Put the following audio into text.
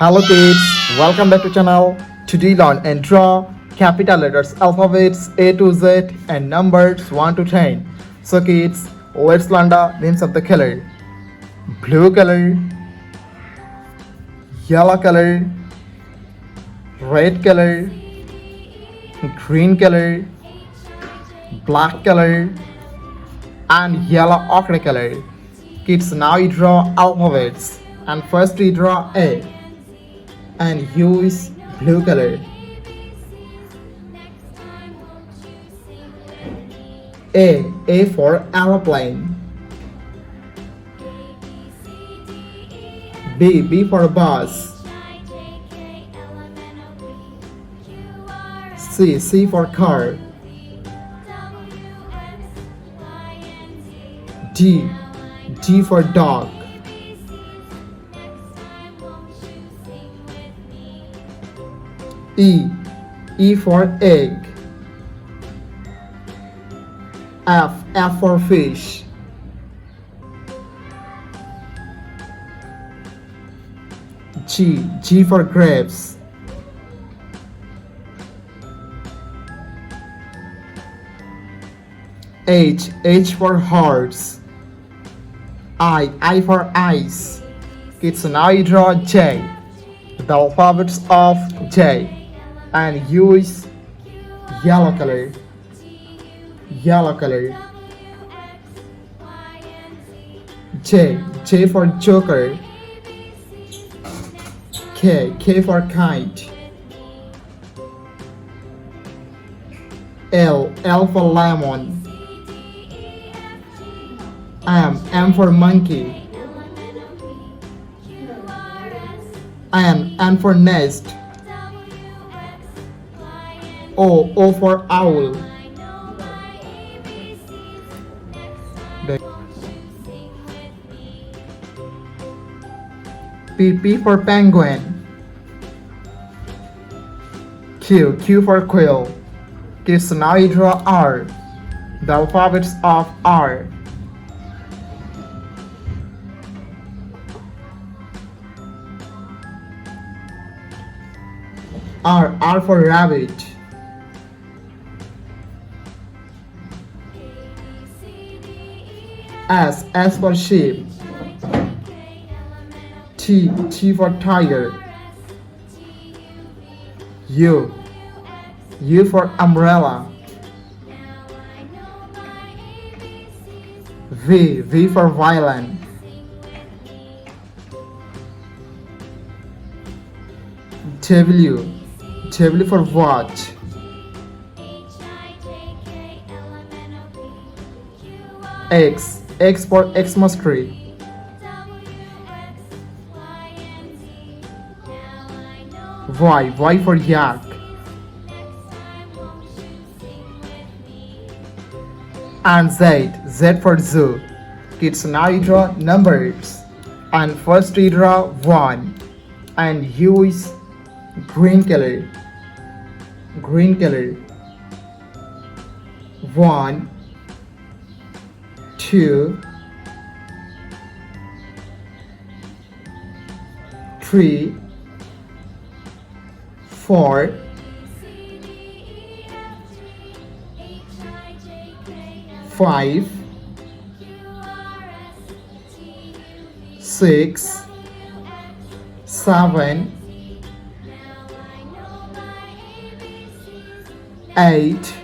Hello kids, welcome back to channel. Today learn and draw capital letters, alphabets A to Z and numbers 1 to 10. So kids, let's learn the names of the color. Blue color, yellow color, red color, green color, black color and yellow ochre color. Kids, now you draw alphabets and first we draw A and U is blue color. A for aeroplane. B for bus. C for car. D for dog. E for egg. F for fish. G for grapes. H for horse. I for ice. Kids, now you draw J, the alphabets of J, and U is yellow color. J for joker. K for kite. L for lemon. M for monkey. N for nest. O for owl. P for penguin. Q for quill. Kids, now you draw R, the alphabets of R. R for rabbit. S for sheep. T for tiger. U for umbrella. V for violin. W for watch. X for Xmas tree. Y for yak. And Z for zoo. Kids, now you draw numbers. And first we draw 1. And U is green color. 1, 2, 3, 4, 5, 6, 7, 8,